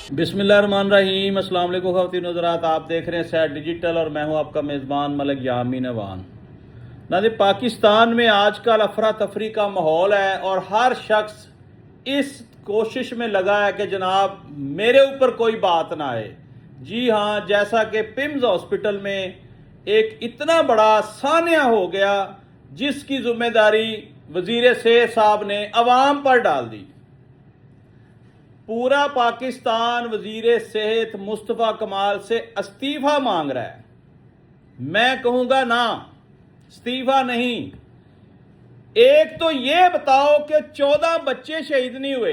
बिस्मिल्लाहिर्रहमानिर्रहीम। अस्सलाम वालेकुम ख़वातीन हज़रात, आप देख रहे हैं सैट डिजिटल और मैं हूं आपका मेज़बान मलिक यामीन अवान। नाज़रीन, पाकिस्तान में आजकल अफरा तफरी का माहौल है और हर शख्स इस कोशिश में लगा है कि जनाब मेरे ऊपर कोई बात ना आए। जी हाँ, जैसा कि पिम्स हॉस्पिटल में एक इतना बड़ा सान्या हो गया जिसकी जिम्मेदारी वज़ीर सेहत साहब ने अवाम पर डाल दी। पूरा पाकिस्तान वजीर सेहत मुस्तफ़ा कमाल से इस्तीफा मांग रहा है। मैं कहूंगा ना, इस्तीफा नहीं। एक तो ये बताओ कि 14 बच्चे शहीद नहीं हुए।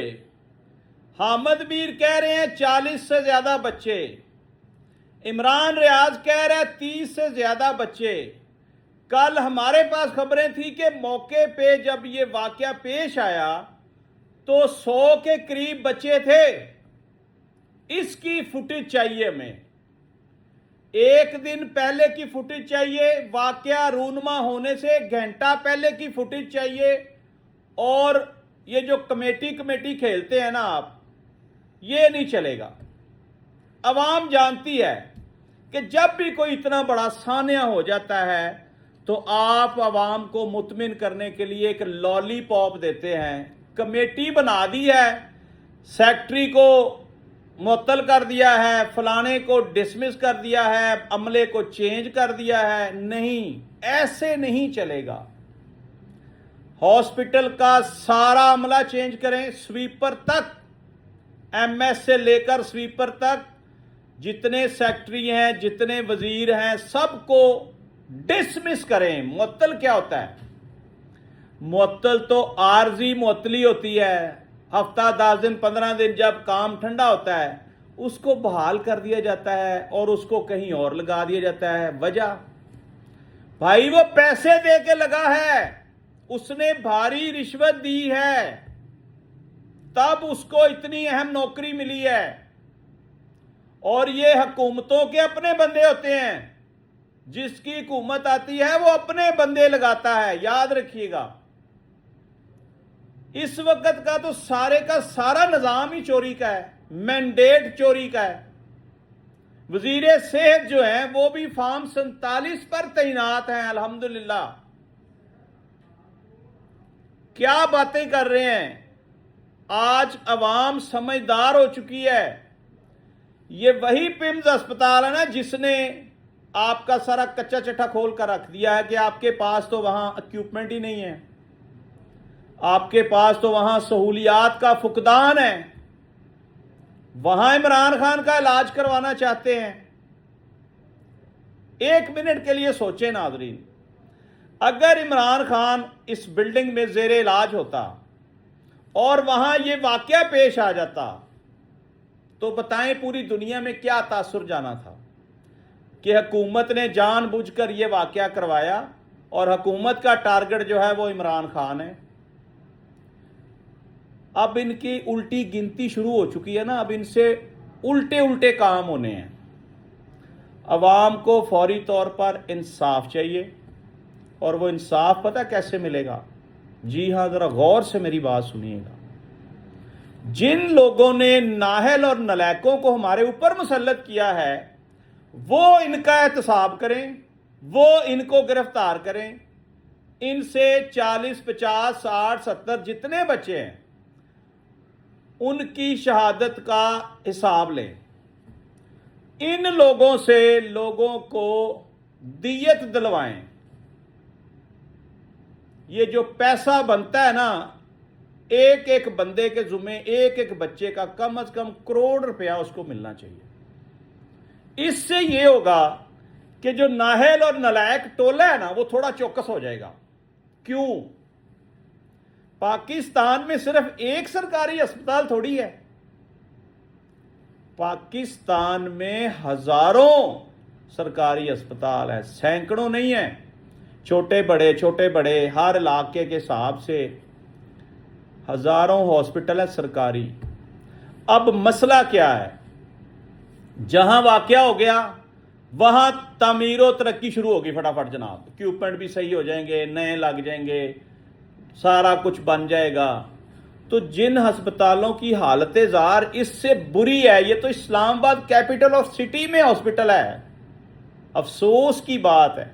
हामिद मीर कह रहे हैं 40 से ज्यादा बच्चे। इमरान रियाज कह रहा है 30 से ज्यादा बच्चे। कल हमारे पास खबरें थी कि मौके पे जब ये वाकया पेश आया तो 100 के करीब बच्चे थे। इसकी फुटेज चाहिए हमें, एक दिन पहले की फुटेज चाहिए, वाकया रूनमा होने से घंटा पहले की फुटेज चाहिए। और ये जो कमेटी खेलते हैं ना आप, ये नहीं चलेगा। अवाम जानती है कि जब भी कोई इतना बड़ा सान्या हो जाता है तो आप अवाम को मुतमिन करने के लिए एक लॉलीपॉप देते हैं। कमेटी बना दी है, सेक्रेटरी को मुअत्तल कर दिया है, फलाने को डिसमिस कर दिया है, अमले को चेंज कर दिया है। नहीं, ऐसे नहीं चलेगा। हॉस्पिटल का सारा अमला चेंज करें, स्वीपर तक, एमएस से लेकर स्वीपर तक, जितने सेक्रेटरी हैं, जितने वजीर हैं, सबको डिसमिस करें। मुअत्तल क्या होता है? मुअत्तल तो आर्जी मुअत्तली होती है। हफ्ता 10 दिन 15 दिन जब काम ठंडा होता है उसको बहाल कर दिया जाता है और उसको कहीं और लगा दिया जाता है। वजह भाई वो पैसे दे के लगा है, उसने भारी रिश्वत दी है, तब उसको इतनी अहम नौकरी मिली है। और ये हुकूमतों के अपने बंदे होते हैं, जिसकी हुकूमत आती है वो अपने बंदे लगाता है, याद रखिएगा। इस वक्त का तो सारे का सारा निजाम ही चोरी का है, मैंडेट चोरी का है। वजीर सेहत जो है वो भी फार्म 47 पर तैनात हैं, अल्हम्दुलिल्लाह। क्या बातें कर रहे हैं। आज अवाम समझदार हो चुकी है। ये वही पिम्स अस्पताल है ना जिसने आपका सारा कच्चा चट्टा खोल कर रख दिया है कि आपके पास तो वहां इक्विपमेंट ही नहीं है, आपके पास तो वहां सहूलियात का फुकदान है। वहां इमरान खान का इलाज करवाना चाहते हैं। एक मिनट के लिए सोचें नाजरीन, अगर इमरान खान इस बिल्डिंग में जेर इलाज होता और वहां यह वाकया पेश आ जाता तो बताएं पूरी दुनिया में क्या तासुर जाना था कि हुकूमत ने जानबूझकर यह वाकया करवाया और हुकूमत का टारगेट जो है वो इमरान खान है। अब इनकी उल्टी गिनती शुरू हो चुकी है ना, अब इनसे उल्टे उल्टे काम होने हैं। अवाम को फौरी तौर पर इंसाफ चाहिए और वो इंसाफ पता कैसे मिलेगा? जी हाँ, जरा गौर से मेरी बात सुनिएगा। जिन लोगों ने नाहल और नलायकों को हमारे ऊपर मुसल्लत किया है वो इनका एहतसाब करें, वो इनको गिरफ्तार करें। इनसे 40, 50, 60, 70 जितने बच्चे हैं उनकी शहादत का हिसाब लें। इन लोगों से लोगों को दियत दिलवाएं। ये जो पैसा बनता है ना, एक एक बंदे के जुम्मे, एक एक बच्चे का कम से कम करोड़ रुपया उसको मिलना चाहिए। इससे ये होगा कि जो नाहल और नलायक टोला है ना वो थोड़ा चौकस हो जाएगा। क्यों? पाकिस्तान में सिर्फ एक सरकारी अस्पताल थोड़ी है, पाकिस्तान में हजारों सरकारी अस्पताल है, सैकड़ों नहीं है। छोटे बड़े हर इलाके के हिसाब से हजारों हॉस्पिटल है सरकारी। अब मसला क्या है? जहां वाकया हो गया वहां तामीर और तरक्की शुरू होगी फटाफट जनाब। इक्विपमेंट भी सही हो जाएंगे, नए लग जाएंगे, सारा कुछ बन जाएगा। تو جن ہسپتالوں کی حالت زار اس سے بری ہے، یہ تو اسلام آباد کیپٹل آف سٹی میں ہاسپٹل ہے، افسوس کی بات ہے،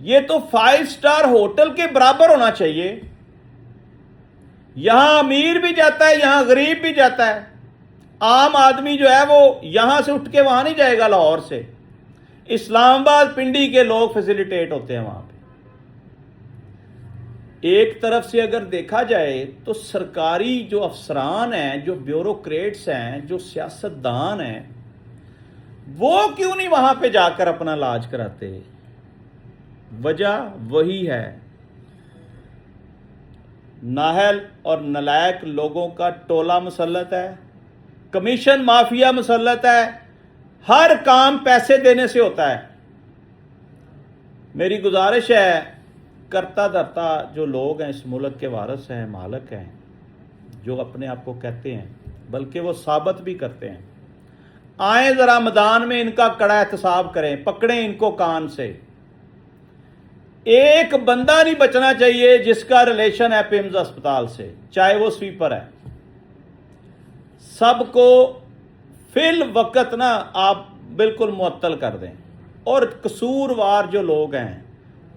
یہ تو 5 سٹار ہوٹل کے برابر ہونا چاہیے۔ یہاں امیر بھی جاتا ہے، یہاں غریب بھی جاتا ہے، عام آدمی جو ہے وہ یہاں سے اٹھ کے وہاں نہیں جائے گا، لاہور سے اسلام آباد پنڈی کے لوگ فیسیلیٹیٹ ہوتے ہیں وہاں پہ۔ ایک طرف سے اگر دیکھا جائے تو سرکاری جو افسران ہیں، جو بیوروکریٹس ہیں، جو سیاستدان ہیں، وہ کیوں نہیں وہاں پہ جا کر اپنا علاج کراتے؟ وجہ وہی ہے، نااہل اور نالائق لوگوں کا ٹولہ مسلط ہے، کمیشن مافیا مسلط ہے، ہر کام پیسے دینے سے ہوتا ہے۔ میری گزارش ہے، کرتا دھرتا جو لوگ ہیں، اس ملک کے وارث ہیں، مالک ہیں، جو اپنے آپ کو کہتے ہیں، بلکہ وہ ثابت بھی کرتے ہیں، آئیں ذرا میدان میں ان کا کڑا احتساب کریں، پکڑیں ان کو کان سے۔ ایک بندہ نہیں بچنا چاہیے جس کا ریلیشن ہے پیمز اسپتال سے، چاہے وہ سویپر ہے۔ سب کو فی الوقت نا آپ بالکل معطل کر دیں، اور قصوروار جو لوگ ہیں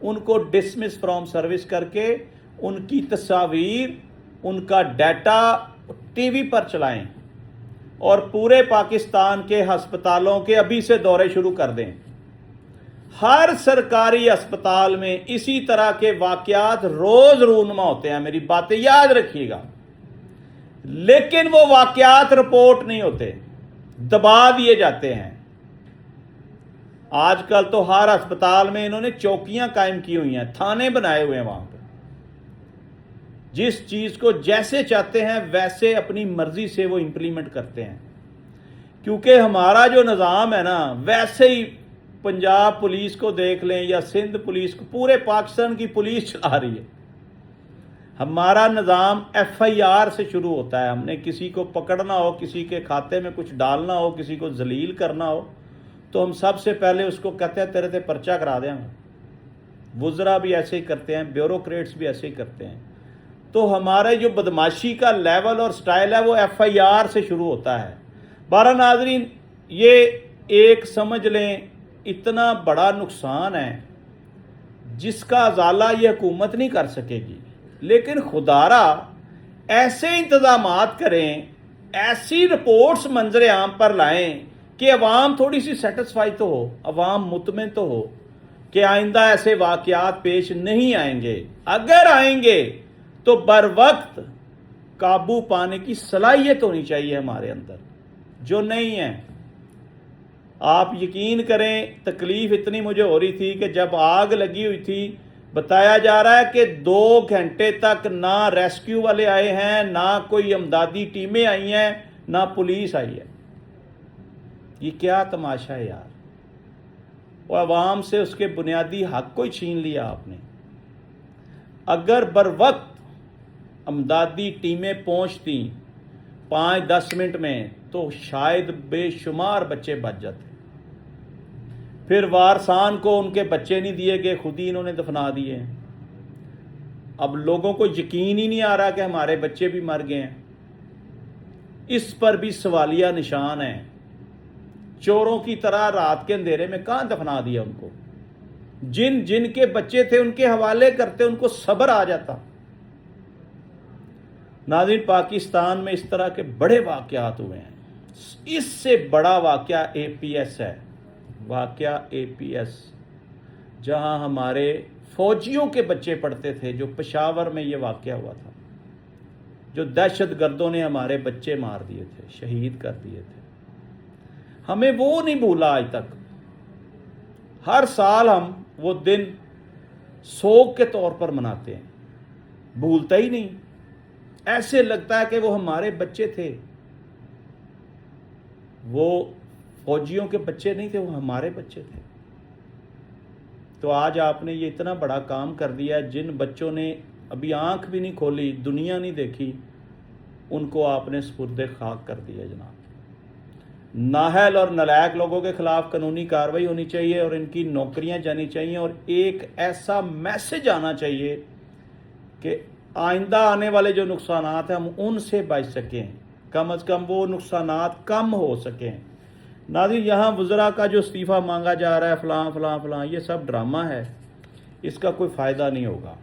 ان کو ڈسمس فرام سروس کر کے ان کی تصاویر، ان کا ڈیٹا ٹی وی پر چلائیں، اور پورے پاکستان کے ہسپتالوں کے ابھی سے دورے شروع کر دیں۔ ہر سرکاری اسپتال میں اسی طرح کے واقعات روز رونما ہوتے ہیں، میری باتیں یاد رکھیے گا، لیکن وہ واقعات رپورٹ نہیں ہوتے، دبا دیے جاتے ہیں۔ آج کل تو ہر اسپتال میں انہوں نے چوکیاں قائم کی ہوئی ہیں، تھانے بنائے ہوئے ہیں، وہاں پہ جس چیز کو جیسے چاہتے ہیں ویسے اپنی مرضی سے وہ امپلیمنٹ کرتے ہیں، کیونکہ ہمارا جو نظام ہے نا، ویسے ہی پنجاب پولیس کو دیکھ لیں یا سندھ پولیس کو، پورے پاکستان کی پولیس چلا رہی ہے۔ ہمارا نظام ایف آئی آر سے شروع ہوتا ہے، ہم نے کسی کو پکڑنا ہو، کسی کے کھاتے میں کچھ ڈالنا ہو، کسی کو ذلیل کرنا ہو، تو ہم سب سے پہلے اس کو کہتے ہیں تیرے تے پرچہ کرا دیں۔ وزراء بھی ایسے ہی کرتے ہیں، بیوروکریٹس بھی ایسے ہی کرتے ہیں۔ تو ہمارے جو بدماشی کا لیول اور سٹائل ہے وہ ایف آئی آر سے شروع ہوتا ہے۔ بارہ ناظرین، یہ ایک سمجھ لیں اتنا بڑا نقصان ہے جس کا ازالہ یہ حکومت نہیں کر سکے گی، لیکن خدارا ایسے انتظامات کریں، ایسی رپورٹس منظر عام پر لائیں کہ عوام تھوڑی سی سیٹسفائی تو ہو، عوام مطمئن تو ہو کہ آئندہ ایسے واقعات پیش نہیں آئیں گے۔ اگر آئیں گے تو بر وقت قابو پانے کی صلاحیت ہونی چاہیے ہمارے اندر، جو نہیں ہے۔ آپ یقین کریں، تکلیف اتنی مجھے ہو رہی تھی کہ جب آگ لگی ہوئی تھی، بتایا جا رہا ہے کہ 2 گھنٹے تک نہ ریسکیو والے آئے ہیں، نہ کوئی امدادی ٹیمیں آئی ہیں، نہ پولیس آئی ہے۔ یہ کیا تماشا ہے یار! اور عوام سے اس کے بنیادی حق کو ہی چھین لیا آپ نے۔ اگر بر وقت امدادی ٹیمیں پہنچتی 5-10 منٹ میں تو شاید بے شمار بچے بچ جاتے۔ پھر وارثان کو ان کے بچے نہیں دیے گئے، خود ہی انہوں نے دفنا دیے۔ اب لوگوں کو یقین ہی نہیں آ رہا کہ ہمارے بچے بھی مر گئے ہیں۔ اس پر بھی سوالیہ نشان ہیں۔ چوروں کی طرح رات کے اندھیرے میں کہاں دفنا دیا ان کو؟ جن جن کے بچے تھے ان کے حوالے کرتے، ان کو صبر آ جاتا۔ ناظرین، پاکستان میں اس طرح کے بڑے واقعات ہوئے ہیں۔ اس سے بڑا واقعہ اے پی ایس ہے، واقعہ اے پی ایس، جہاں ہمارے فوجیوں کے بچے پڑھتے تھے، جو پشاور میں یہ واقعہ ہوا تھا، جو دہشت گردوں نے ہمارے بچے مار دیے تھے، شہید کر دیے تھے۔ ہمیں وہ نہیں بھولا آج تک۔ ہر سال ہم وہ دن سوگ کے طور پر مناتے ہیں، بھولتا ہی نہیں۔ ایسے لگتا ہے کہ وہ ہمارے بچے تھے، وہ فوجیوں کے بچے نہیں تھے، وہ ہمارے بچے تھے۔ تو آج آپ نے یہ اتنا بڑا کام کر دیا، جن بچوں نے ابھی آنکھ بھی نہیں کھولی، دنیا نہیں دیکھی، ان کو آپ نے سپرد خاک کر دیا جناب۔ نااہل اور نالائق لوگوں کے خلاف قانونی کارروائی ہونی چاہیے، اور ان کی نوکریاں جانی چاہیے، اور ایک ایسا میسج آنا چاہیے کہ आइंदा आने वाले जो नुकसानात हैं हम उनसे बच सकें, कम अज़ कम वो नुकसानात कम हो सकें। नाज़रीन, यहाँ वज़रा का जो इस्तीफ़ा मांगा जा रहा है फ़लाँ फ़लाँ फ़लाँ, ये सब ड्रामा है, इसका कोई फ़ायदा नहीं होगा।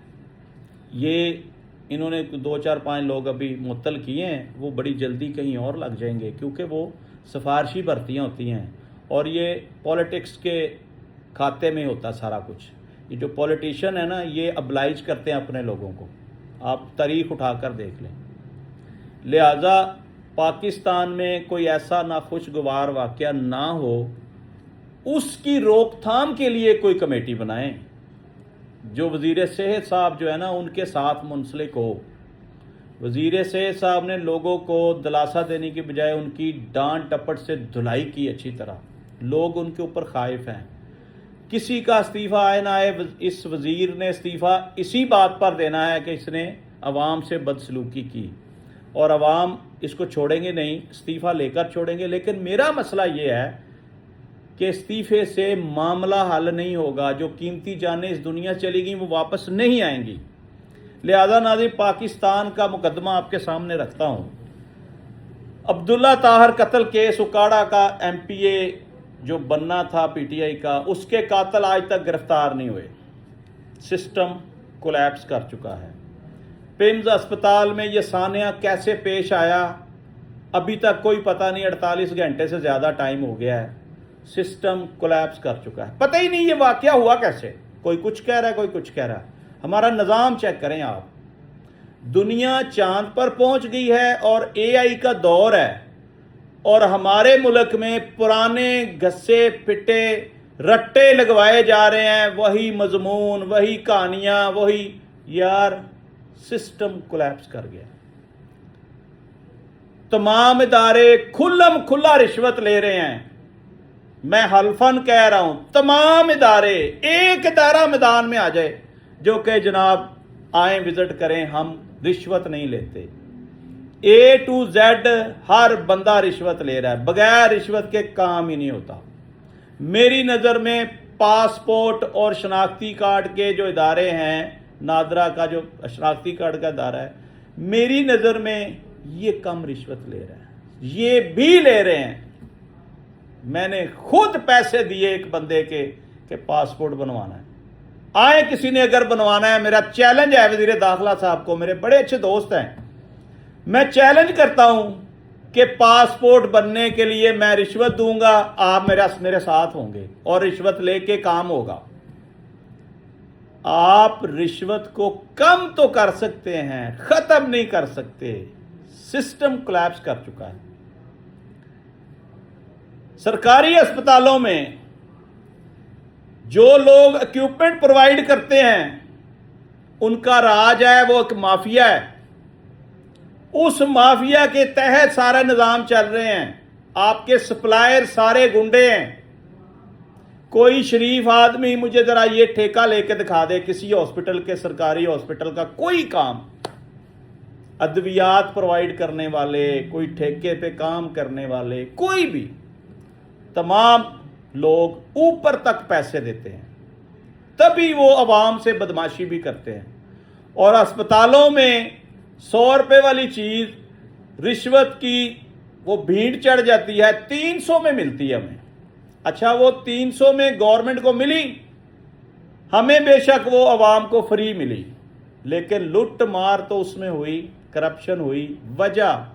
ये इन्होंने 2 4 5 लोग अभी मुअत्तल किए हैं, वो बड़ी जल्दी कहीं और लग जाएंगे, क्योंकि वो सिफारशी भर्तियाँ होती हैं और ये पॉलिटिक्स के खाते में होता सारा कुछ। ये जो पॉलिटिशियन है ना, ये अब्लाइज करते हैं अपने लोगों को, आप तारीख उठाकर देख लें। लिहाजा पाकिस्तान में कोई ऐसा नाखुशगवार वाक़या ना हो, उसकी रोकथाम के लिए कोई कमेटी बनाएं जो वज़ीर सेहत साहब जो है ना उनके साथ मुंसलिक हो। वज़ीर सेहत साहब ने लोगों को दिलासा देने की बजाय उनकी डांट टपट से धुलाई की अच्छी तरह। लोग उनके ऊपर खाइफ हैं। किसी का इस्तीफ़ा आए ना आए, इस वज़ीर ने इस्तीफ़ा इसी बात पर देना है कि इसने अवाम से बदसलूकी की, और अवाम इसको छोड़ेंगे नहीं, इस्तीफ़ा लेकर छोड़ेंगे। लेकिन मेरा मसला ये है कि इस्तीफ़े से मामला हल नहीं होगा। जो कीमती जानें इस दुनिया चली गई वो वापस नहीं आएंगी। लिहाजा नाज़रीन, पाकिस्तान का मुकदमा आपके सामने रखता हूँ। अब्दुल्ला ताहर कत्ल केस उकाड़ा का MPA जो बनना था PTI का, उसके कातिल आज तक गिरफ्तार नहीं हुए। सिस्टम कोलैप्स कर चुका है। पिम्स अस्पताल में ये सानिया कैसे पेश आया अभी तक कोई पता नहीं। 48 घंटे से ज़्यादा टाइम हो गया है। सिस्टम कोलैप्स कर चुका है। पता ही नहीं ये वाकया हुआ कैसे। कोई कुछ कह रहा है, कोई कुछ कह रहा है। हमारा निज़ाम चेक करें आप। दुनिया चांद पर पहुंच गई है और AI का दौर है, और हमारे मुल्क में पुराने घसे पिटे रट्टे लगवाए जा रहे हैं। वही मजमून, वही कहानियां, वही। यार, सिस्टम कोलैप्स कर गया। तमाम इदारे खुल्लम खुल्ला रिश्वत ले रहे हैं। मैं हल्फन कह रहा हूं, तमाम इदारे, एक इदारा मैदान में आ जाए जो कि जनाब आए विजिट करें, हम रिश्वत नहीं लेते। A to Z हर बंदा रिश्वत ले रहा है। बगैर रिश्वत के काम ही नहीं होता। मेरी नज़र में पासपोर्ट और शनाख्ती कार्ड के जो इदारे हैं, नादरा का जो शनाख्ती कार्ड का इदारा है, मेरी नज़र में ये कम रिश्वत ले रहा है। ये भी ले रहे हैं। मैंने खुद पैसे दिए एक बंदे के पासपोर्ट बनवाना है। आए किसी ने अगर बनवाना है, मेरा चैलेंज है वज़ीर दाखिला साहब को, मेरे बड़े अच्छे दोस्त हैं, मैं चैलेंज करता हूं कि पासपोर्ट बनने के लिए मैं रिश्वत दूंगा, आप मेरे साथ होंगे और रिश्वत लेके काम होगा। आप रिश्वत को कम तो कर सकते हैं, खत्म नहीं कर सकते। सिस्टम कोलैप्स कर चुका है। सरकारी अस्पतालों में जो लोग इक्विपमेंट प्रोवाइड करते हैं, उनका राज है, वो एक माफिया है। उस माफिया के तहत सारा निजाम चल रहे हैं। आपके सप्लायर सारे गुंडे हैं। कोई शरीफ आदमी मुझे जरा ये ठेका लेके दिखा दे किसी हॉस्पिटल के, सरकारी हॉस्पिटल का कोई काम, अद्वियात प्रोवाइड करने वाले, कोई ठेके पे काम करने वाले, कोई भी, तमाम लोग ऊपर तक पैसे देते हैं, तभी वो आवाम से बदमाशी भी करते हैं। और अस्पतालों में 100 रुपए वाली चीज रिश्वत की वो भीड़ चढ़ जाती है, 300 में मिलती है हमें। अच्छा, वो 300 में गवर्नमेंट को मिली, हमें बेशक वो आवाम को फ्री मिली, लेकिन लुट मार तो उसमें हुई, करप्शन हुई। वजह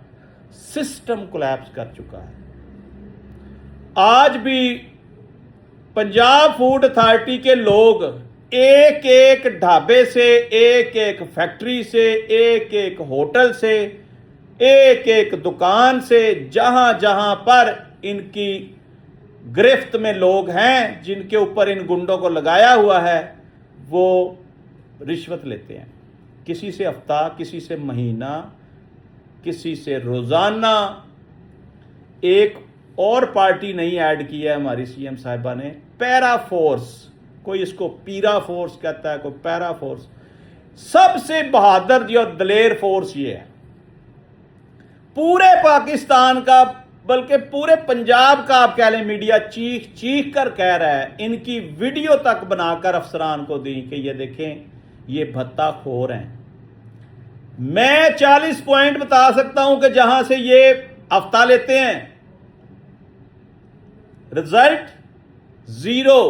सिस्टम कोलैप्स कर चुका है। आज भी पंजाब फूड अथॉरिटी के लोग एक एक ढाबे से, एक एक फैक्ट्री से, एक एक होटल से, एक एक दुकान से, जहां जहां पर इनकी गिरफ्त में लोग हैं, जिनके ऊपर इन गुंडों को लगाया हुआ है, वो रिश्वत लेते हैं। किसी से हफ्ता, किसी से महीना, किसी से रोजाना। एक और पार्टी नहीं ऐड की है हमारी CM साहिबा ने, पैरा फोर्स। कोई इसको पीरा फोर्स कहता है, कोई पैरा फोर्स। सबसे बहादुर और दलेर फोर्स ये है। पूरे पाकिस्तान का, बल्कि पूरे पंजाब का आप कह लें, मीडिया चीख चीख कर कह रहा है, इनकी वीडियो तक बनाकर अफसरान को दी कि ये देखें, ये भत्ता खोर हैं। मैं 40 पॉइंट बता सकता हूं कि जहां से ये हफ्ता लेते हैं, रिजल्ट जीरो,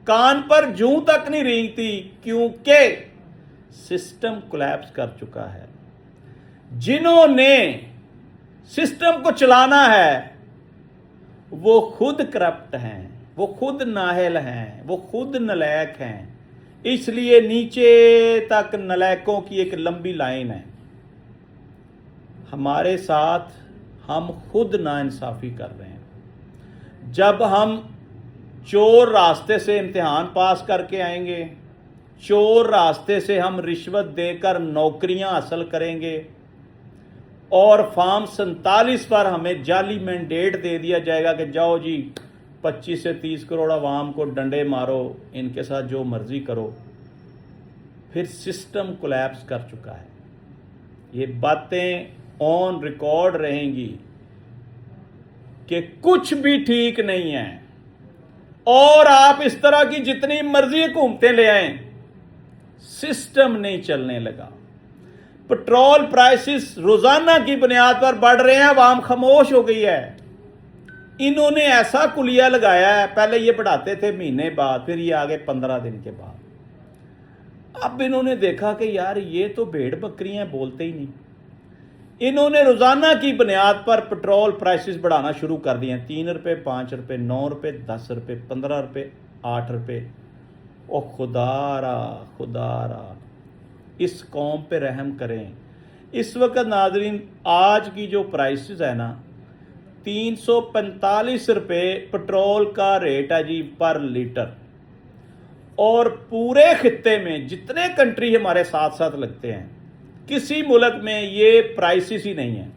कान पर जूं तक नहीं रेंगती, क्योंकि सिस्टम कोलैप्स कर चुका है। जिन्होंने सिस्टम को चलाना है वो खुद करप्ट हैं, वो खुद नाहल हैं, वो खुद नलायक हैं। इसलिए नीचे तक नलायकों की एक लंबी लाइन है। हमारे साथ हम खुद नाइंसाफी कर रहे हैं। जब हम चोर रास्ते से इम्तिहान पास करके आएंगे, चोर रास्ते से हम रिश्वत देकर नौकरियां हासिल करेंगे और फॉर्म 47 पर हमें जाली मैंडेट दे दिया जाएगा कि जाओ जी 25 से 30 करोड़ आवाम को डंडे मारो, इनके साथ जो मर्जी करो, फिर सिस्टम कोलैप्स कर चुका है। ये बातें ऑन रिकॉर्ड रहेंगी कि कुछ भी ठीक नहीं है, और आप इस तरह की जितनी मर्जी हुकूमतें ले आएं, सिस्टम नहीं चलने लगा। पेट्रोल प्राइसेस रोजाना की बुनियाद पर बढ़ रहे हैं, आवाम खामोश हो गई है। इन्होंने ऐसा कुलिया लगाया है, पहले ये बढ़ाते थे महीने बाद, फिर ये आगे 15 दिन के बाद। अब इन्होंने देखा कि यार ये तो भेड़ बकरियां, बोलते ही नहीं। इन्होंने रोजाना की बुनियाद पर पेट्रोल प्राइसेस बढ़ाना शुरू कर दिए हैं। 3 रुपये, 5 रुपये, 9 रुपये, 10 रुपये, 15 रुपये, 8 रुपये। ओ खुदारा इस कौम पे रहम करें। इस वक्त नाजरीन आज की जो प्राइसेस है ना, 345 रुपये पेट्रोल का रेट है जी पर लीटर। और पूरे खित्ते में जितने कंट्री हमारे साथ साथ लगते हैं, किसी मुल्क में ये प्राइसेस ही नहीं है।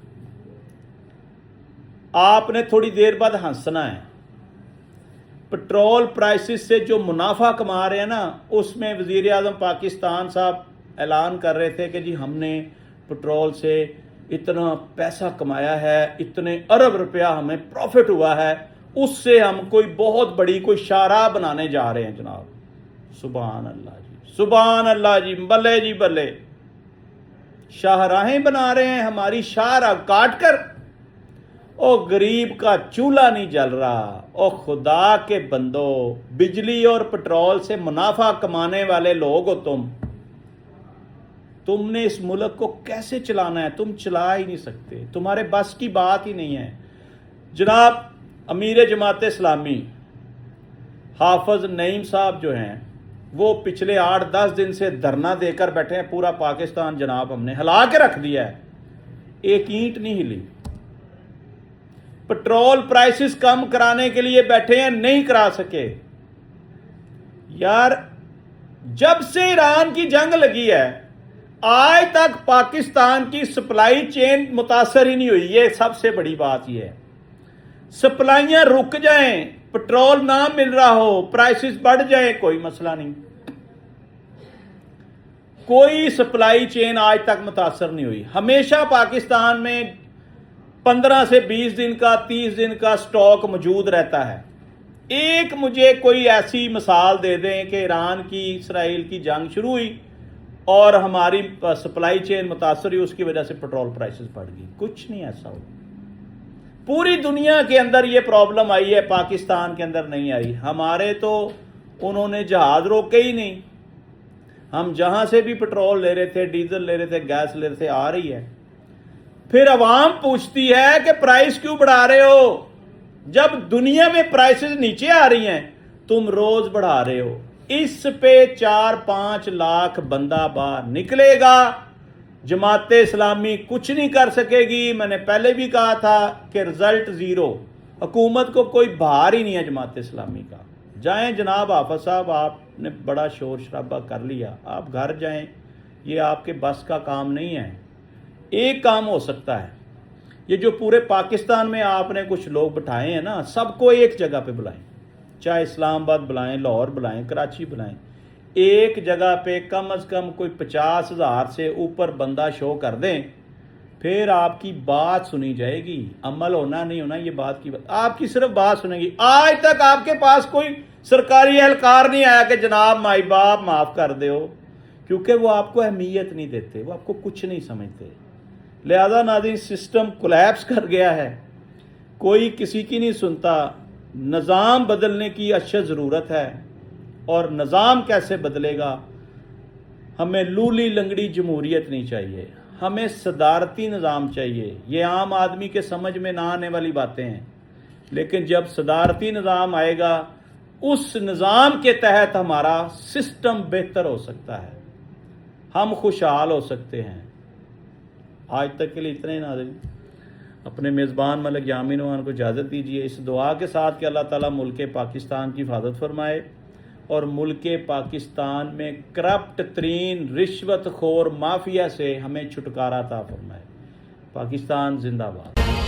आपने थोड़ी देर बाद हंसना है। पेट्रोल प्राइसेस से जो मुनाफा कमा रहे हैं ना, उसमें वजीर आज़म पाकिस्तान साहब ऐलान कर रहे थे कि जी हमने पेट्रोल से इतना पैसा कमाया है, इतने अरब रुपया हमें प्रॉफिट हुआ है, उससे हम कोई बहुत बड़ी कोई शाहराह बनाने जा रहे हैं जनाब। सुभान अल्लाह जी, सुभान अल्लाह जी, बल्ले जी बल्ले। शाहराहें बना रहे हैं, हमारी शाहराह काट कर। ओ गरीब का चूल्हा नहीं जल रहा। ओ खुदा के बंदो, बिजली और पेट्रोल से मुनाफा कमाने वाले लोग हो तुमने इस मुल्क को कैसे चलाना है? तुम चला ही नहीं सकते, तुम्हारे बस की बात ही नहीं है। जनाब अमीर जमात इस्लामी हाफिज नईम साहब जो हैं, वो पिछले 8-10 दिन से धरना देकर बैठे हैं। पूरा पाकिस्तान जनाब हमने हिला के रख दिया है, एक ईंट नहीं हिली। पेट्रोल प्राइसेस कम कराने के लिए बैठे हैं, नहीं करा सके। यार जब से ईरान की जंग लगी है आज तक पाकिस्तान की सप्लाई चेन मुतासर ही नहीं हुई। ये सबसे बड़ी बात यह है। सप्लाइयां रुक जाएं, पेट्रोल ना मिल रहा हो, प्राइसेस बढ़ जाए, कोई मसला नहीं। कोई सप्लाई चेन आज तक मुतासर नहीं हुई। हमेशा पाकिस्तान में 15 से 20 दिन का, 30 दिन का स्टॉक मौजूद रहता है। एक मुझे कोई ऐसी मिसाल दे दें कि ईरान की इसराइल की जंग शुरू हुई और हमारी सप्लाई चेन मुतासर हुई, उसकी वजह से पेट्रोल प्राइसेस बढ़ गई। कुछ नहीं ऐसा हुआ। पूरी दुनिया के अंदर ये प्रॉब्लम आई है, पाकिस्तान के अंदर नहीं आई। हमारे तो उन्होंने जहाज रोके ही नहीं। हम जहां से भी पेट्रोल ले रहे थे, डीजल ले रहे थे, गैस ले रहे थे, आ रही है। फिर अवाम पूछती है कि प्राइस क्यों बढ़ा रहे हो? जब दुनिया में प्राइसेस नीचे आ रही हैं, तुम रोज बढ़ा रहे हो। इस पे 4-5 लाख बंदा बाहर निकलेगा। जमात इस्लामी कुछ नहीं कर सकेगी। मैंने पहले भी कहा था कि रिजल्ट जीरो। हुकूमत को कोई भार ही नहीं है जमात इस्लामी का। जाएं जनाब हाफिज साहब, आपने बड़ा शोर शराबा कर लिया, आप घर जाएं, ये आपके बस का काम नहीं है। एक काम हो सकता है, ये जो पूरे पाकिस्तान में आपने कुछ लोग बिठाए हैं ना, सबको एक जगह पे बुलाएं। चाहे इस्लामाबाद बुलाएं, लाहौर बुलाएं, कराची बुलाएं। एक जगह पे कम से कम कोई 50,000 से ऊपर बंदा शो कर दें, फिर आपकी बात सुनी जाएगी। अमल होना नहीं होना ये बात की बात, आपकी सिर्फ बात सुनेगी। आज तक आपके पास कोई सरकारी एहलकार नहीं आया कि जनाब माई बाप माफ कर दो, क्योंकि वो आपको अहमियत नहीं देते, वो आपको कुछ नहीं समझते। लिहाजा नाज़रीन, सिस्टम कोलैप्स कर गया है, कोई किसी की नहीं सुनता। निज़ाम बदलने की अशद ज़रूरत है, और निज़ाम कैसे बदलेगा? हमें लूली लंगड़ी जमहूरियत नहीं चाहिए, हमें सदारती निज़ाम चाहिए। ये आम आदमी के समझ में ना आने वाली बातें हैं, लेकिन जब सदारती निज़ाम आएगा, उस निज़ाम के तहत हमारा सिस्टम बेहतर हो सकता है, हम खुशहाल हो सकते हैं। आज तक के लिए इतने ही नाज़रीन। अपने मेज़बान मलिक यामीन नोमान को इजाज़त दीजिए, इस दुआ के साथ कि अल्लाह ताला मुल्क पाकिस्तान की हिफाजत फरमाए और मुल्क पाकिस्तान में करप्ट तरीन रिश्वत खोर माफिया से हमें छुटकारा अता फरमाए। पाकिस्तान जिंदाबाद।